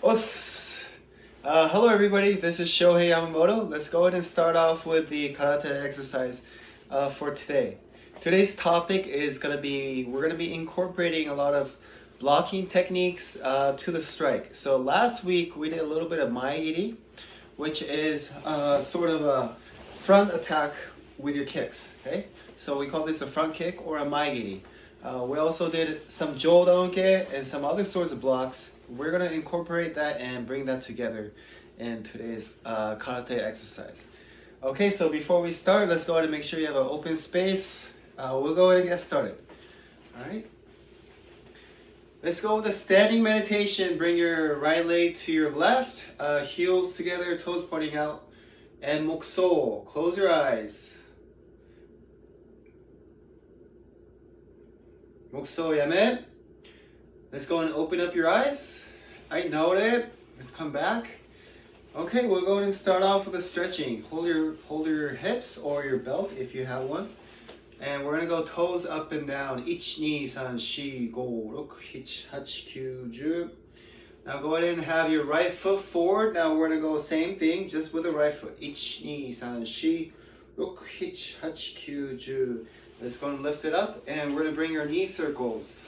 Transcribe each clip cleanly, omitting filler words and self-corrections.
Os. Hello everybody, this is Shohei Yamamoto. Let's go ahead and start off with the karate exercise for today. Today's topic is we're going to be incorporating a lot of blocking techniques to the strike. So last week we did a little bit of maigiri, which is sort of a front attack with your kicks, okay? So we call this a front kick or a maigiri. We also did some Chudan and some other sorts of blocks. We're going to incorporate that and bring that together in today's karate exercise. Okay, so before we start, let's go ahead and make sure you have an open space. We'll go ahead and get started. All right. Let's go with a standing meditation. Bring your right leg to your left, heels together, toes pointing out, and mokso. Close your eyes. Mokso yamen. Let's go and open up your eyes. I know it. Let's come back. Okay, we'll go ahead and start off with a stretching. Hold your hips or your belt if you have one. And we're gonna go toes up and down. 1, 2, 3, 4, 5, 6, 7, 8, 9, 10. Now go ahead and have your right foot forward. Now we're gonna go same thing, just with the right foot. 1, 2, 3, 4, 5, 6, 7, 8, 9, 10. Let's go and lift it up, and we're gonna bring your knee circles.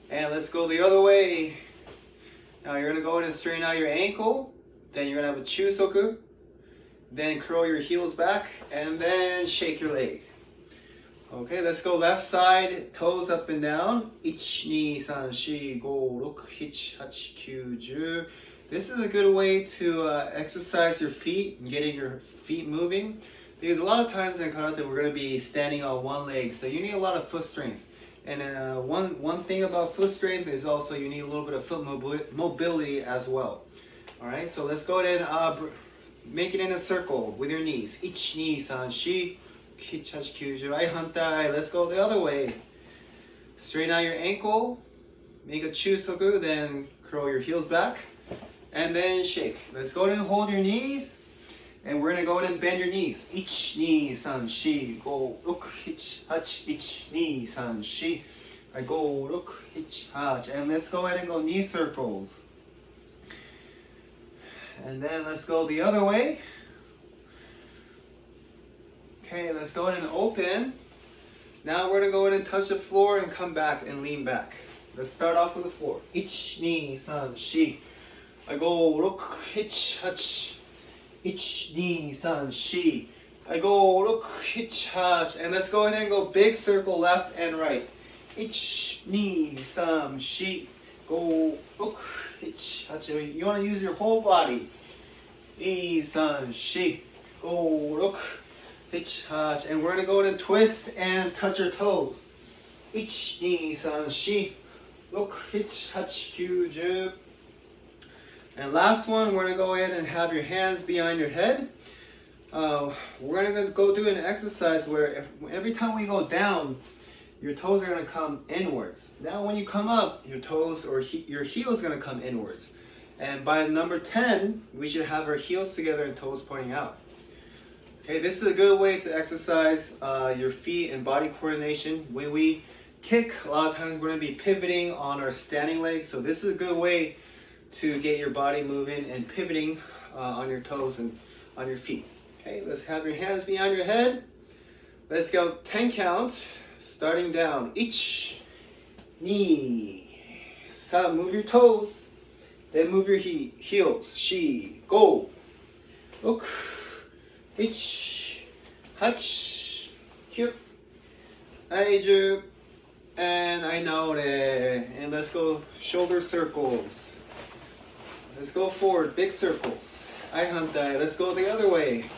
And let's go the other way. Now you're gonna go in and straighten out your ankle. Then you're gonna have a chusoku. Then curl your heels back, and then shake your leg. Okay, let's go left side, toes up and down. 1, 2, 3, 4, 5, 6, 7, 8, 9, 10. This is a good way to exercise your feet and getting your feet moving. Because a lot of times in karate, we're going to be standing on one leg, so you need a lot of foot strength. And one thing about foot strength is also you need a little bit of foot mobility as well. All right, so let's go ahead and make it in a circle with your knees. 1, 2, 3, 4, 7, 8, 9, 10. Right, hantai. Let's go the other way. Straighten out your ankle, make a chusoku, then curl your heels back, and then shake. Let's go ahead and hold your knees. And we're going to go ahead and bend your knees. 1, 2, 3, 4, 5, 6, 7, 8, 9, 10. 1, 2, 3, 4, 5, 6, 7, 8, 9, 10. And let's go ahead and go knee circles. And then let's go the other way. Okay, let's go ahead and open. Now we're going to go ahead and touch the floor and come back and lean back. Let's start off with the floor. 1, 2, 3, 4, 5, 6, 7, 8, 9, 10. 1, 2, 3, 4, 5, 6, 7, 8, 9, 10. And let's go ahead and go big circle left and right. 1, 2, 3, 4, 5, 6, 7, 8, 9. You want to use your whole body. 2, 3, 4, 5, 6, 7, 8, 9. And we're going to go ahead and twist and touch your toes. 1, 2, 3, 4, 5, 6, 7, 8, 9, 10. And last one, we're going to go ahead and have your hands behind your head. We're going to go do an exercise where every time we go down, your toes are going to come inwards. Now when you come up, your toes or your heels are going to come inwards. And by number 10, we should have our heels together and toes pointing out. Okay, this is a good way to exercise your feet and body coordination. When we kick, a lot of times we're going to be pivoting on our standing legs. So this is a good way to get your body moving and pivoting on your toes and on your feet. Okay, let's have your hands behind your head. Let's go 10 count, starting down. 1, 2, 3. Move your toes, then move your heels. 4, 5, 6, 7, 8, 9, 10. And I know it. And let's go shoulder circles. Let's go forward, big circles. Ai hantai. Let's go the other way.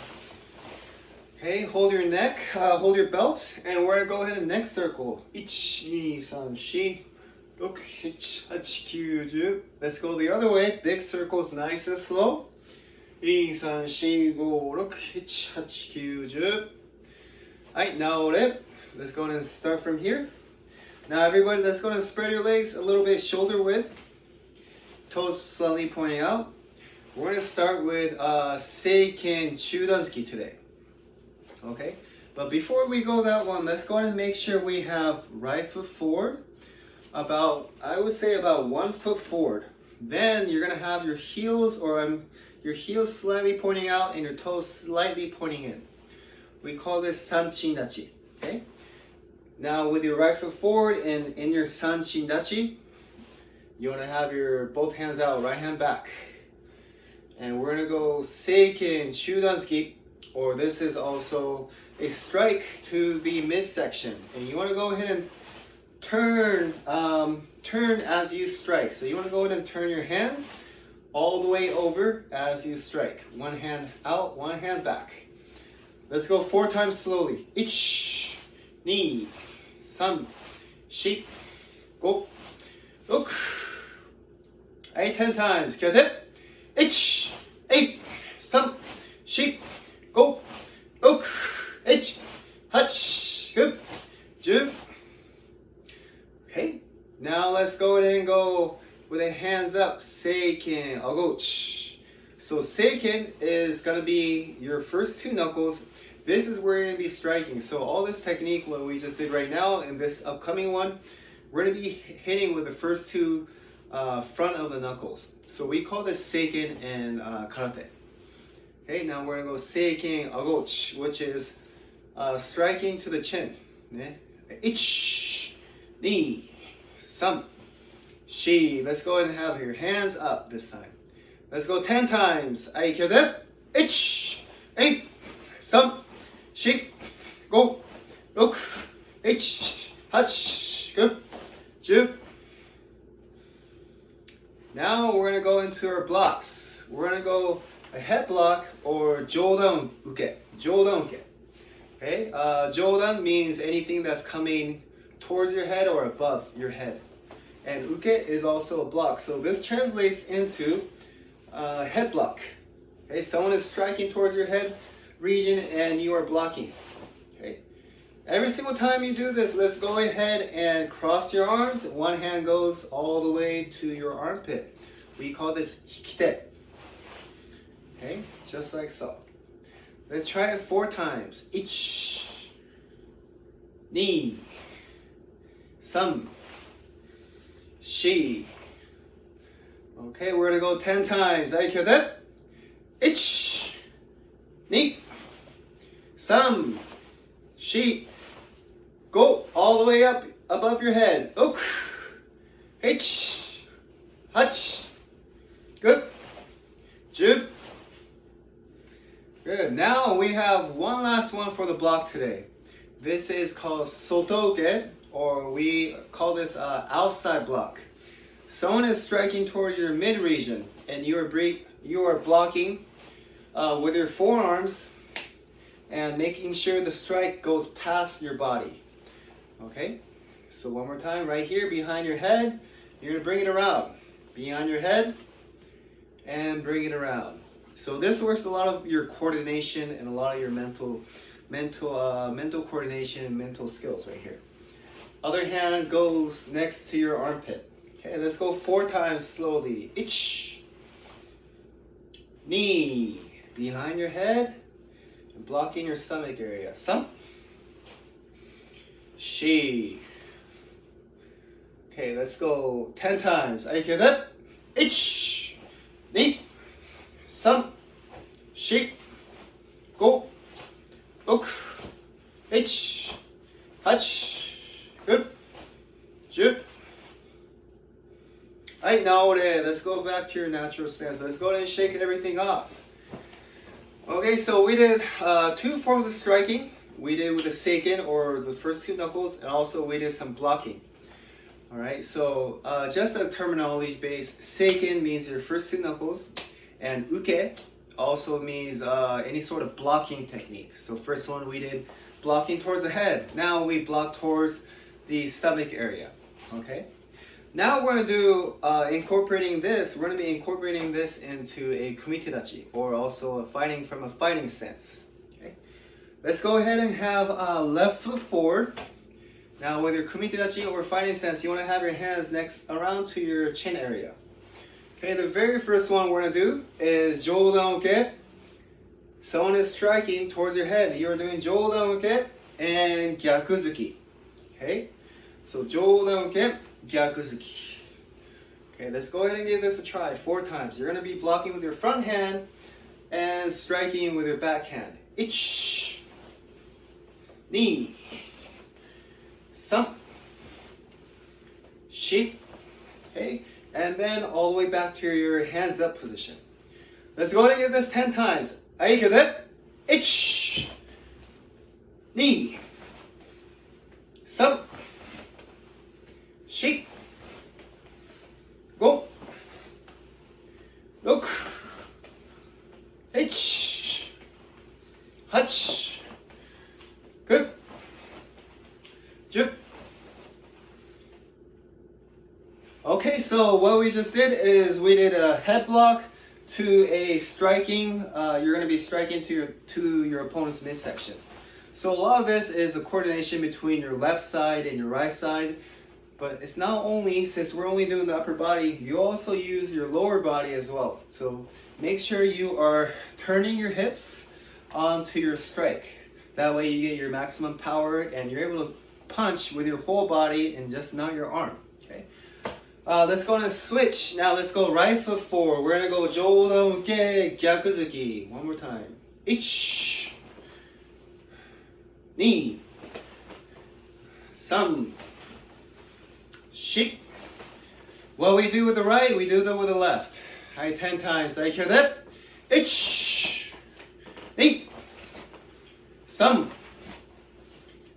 Okay, hold your neck, hold your belt, and we're gonna go ahead and neck circle. 1, 2, 3, 4, 5, 6, 7, 8, 9, 10. Let's go the other way, big circles, nice and slow. 2, 3, 4, 5, 6, 7, 8, 9, 10. Alright, now it. Let's go ahead and start from here. Now everybody, let's go ahead and spread your legs a little bit shoulder width. Toes slightly pointing out. We're going to start with Seiken Chudan today. Okay, but before we go that one, let's go ahead and make sure we have right foot forward, I would say about 1 foot forward. Then you're gonna have your heels your heels slightly pointing out and your toes slightly pointing in. We call this sanchindachi. Okay. Now with your right foot forward and in your sanchindachi, you want to have your both hands out, right hand back. And we're going to go Seiken Chudan, or this is also a strike to the midsection. And you want to go ahead and turn as you strike. So you want to go ahead and turn your hands all the way over as you strike. One hand out, one hand back. Let's go 4 times slowly. 1, 2, 3, 4, 5, 6. はい、10 times. 気をつけて。1、2、3、4、5、6、7、8、9、10. Okay. Now let's go ahead and go with the hands up. Seiken Ago Uchi. So Seiken is going to be your first 2 knuckles. This is where you're going to be striking. So all this technique, what we just did right now, and this upcoming one, we're going to be hitting with the first 2 front of the knuckles. So we call this Seiken in karate. Okay, now we're going to go Seiken Ago Uchi, which is striking to the chin. 1, 2, 3, 4. Let's go ahead and have your hands up this time. Let's go 10 times. はい、気をつけて。1、2、3、4、5、6、7、8、9、10. Now we're going to go into our blocks. We're going to go a head block or Jodan Uke. Jodan Uke. Okay, Jodan means anything that's coming towards your head or above your head. And Uke is also a block. So this translates into head block. Okay, someone is striking towards your head region and you are blocking. Okay. Every single time you do this, let's go ahead and cross your arms. One hand goes all the way to your armpit. We call this hikite. Okay, just like so. Let's try it 4 times. 1, 2, 3, 4. Okay, we're gonna go 10 times. はい、気をつけて。1, 2, 3, 4, go all the way up above your head. 6, 7, 8, good, 10. Good. Now we have one last one for the block today. This is called Soto Uke, or we call this outside block. Someone is striking toward your mid region, and you are blocking with your forearms and making sure the strike goes past your body. Okay? So one more time, right here behind your head, you're going to bring it around. Behind your head and bring it around. So this works a lot of your coordination and a lot of your mental coordination and mental skills right here. Other hand goes next to your armpit. Okay, let's go 4 times slowly. 1, 2, behind your head and blocking your stomach area. 3, 4. Okay, let's go 10 times. Are you okay with that? 1, 2, 3, 4, 5, 6, 7, 8, good, 10. Alright, now let's go back to your natural stance. Let's go ahead and shake everything off. Okay, so we did 2 forms of striking. We did with the Seiken, or the first 2 knuckles, and also we did some blocking. Alright, so just a terminology base, Seiken means your first 2 knuckles, and Uke also means any sort of blocking technique. So first one we did blocking towards the head. Now we block towards the stomach area. Okay. Now we're going to do incorporating this. We're going to be incorporating this into a kumitedachi, or also fighting from a fighting stance. Okay. Let's go ahead and have left foot forward. Now with your kumitedachi or fighting stance, you want to have your hands next around to your chin area. Okay, the very first one we're going to do is Jodan Uke. Someone is striking towards your head. You're doing Jodan Uke and Gyakuzuki. Okay, so Jodan Uke, Gyakuzuki. Okay, let's go ahead and give this a try 4 times. You're going to be blocking with your front hand and striking with your back hand. Ich, ni, sam, shi. Okay, and then all the way back to your hands up position. Let's go ahead and give this 10 times. Aikade, ich, ni, sam, shi, go, look, ich, hach, good, jup. Okay, so what we just did is we did a head block to a striking. You're going to be striking to your opponent's midsection. So a lot of this is a coordination between your left side and your right side. But it's not only, since we're only doing the upper body, you also use your lower body as well. So make sure you are turning your hips onto your strike. That way you get your maximum power and you're able to punch with your whole body and just not your arm. Okay. Let's go and switch. Now let's go right foot forward. We're gonna go Shodan Uke Gyakuzuki. One more time. Ich, ni, sam, shi. What we do with the right, we do that with the left. Alright, 10 times. I hear that. Ich, ni, sam,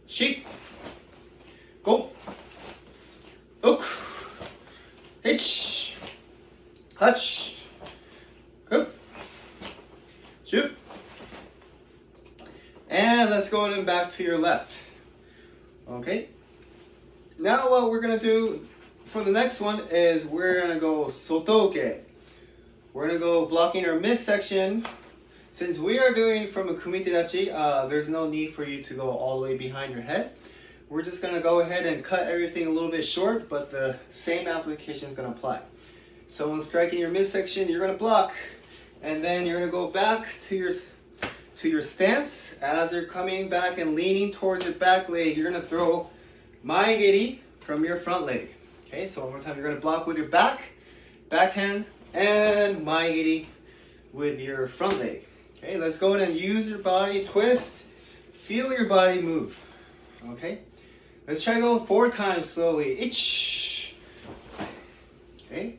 shi, go, look, ich, hach, good, shoot. And let's go then back to your left. Okay. Now what we're going to do for the next one is we're going to go Soto Uke. We're going to go blocking our midsection. Since we are doing from a kumitedachi, there's no need for you to go all the way behind your head. We're just going to go ahead and cut everything a little bit short, but the same application is going to apply. So when striking your midsection, you're going to block, and then you're going to go back to your stance. As you're coming back and leaning towards your back leg, you're going to throw maegiri from your front leg. Okay, so one more time, you're going to block with your backhand, and maegiri with your front leg. Okay, let's go ahead and use your body, twist, feel your body move. Okay, let's try to go 4 times slowly. Ich. Okay,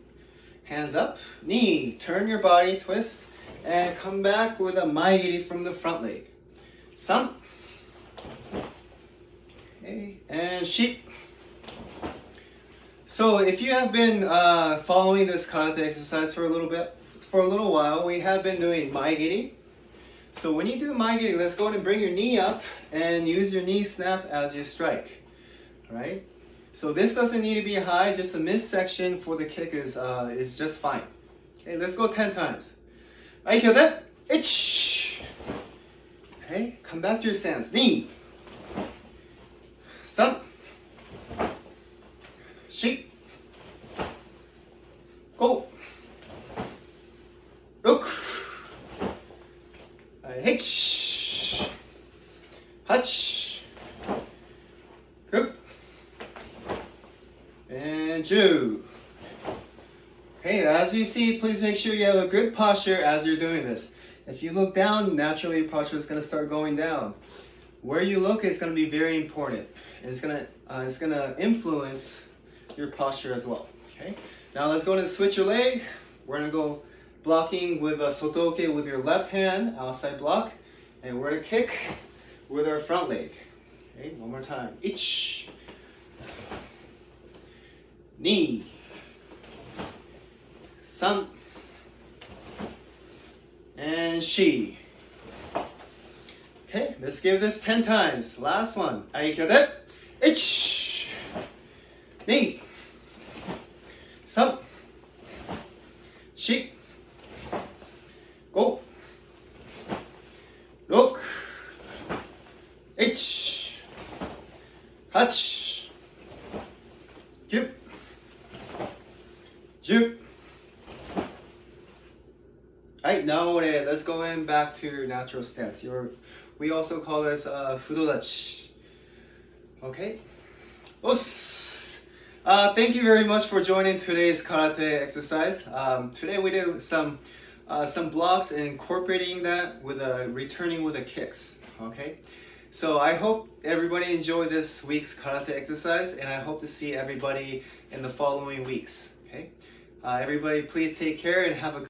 hands up, knee, turn your body, twist, and come back with a maegiri from the front leg. Sam. Okay, and shi. So if you have been following this karate exercise for a little while, we have been doing maegiri. So when you do maegiri, let's go ahead and bring your knee up and use your knee snap as you strike. Right? So this doesn't need to be high, just the midsection for the kick is just fine. Okay, let's go 10 times. Aikyoda, ich. Okay, come back to your stance. Knee. Sam. Shi. Go. Look. Hitch. Hutch. Good. And Ju. Okay, as you see, please make sure you have a good posture as you're doing this. If you look down, naturally your posture is going to start going down. Where you look is going to be very important. It's going to influence your posture as well. Okay. Now let's go ahead and switch your leg. We're going to go blocking with a Soto Uke with your left hand, outside block, and we're going to kick with our front leg. Okay, one more time. Ich. Ni. Sam. And shi. Okay, let's give this 10 times. Last one. Aikyoda. Ich. Ni. Sam. Shi. Go. Look. Ich. Hach. Gyup. Jup. Alright, now let's go in back to your natural stance. We also call this fudodachi. Okay? Os. Thank you very much for joining today's karate exercise. Today we did some blocks and incorporating that with returning with the kicks. Okay, so I hope everybody enjoyed this week's karate exercise, and I hope to see everybody in the following weeks. Okay, everybody, please take care and have a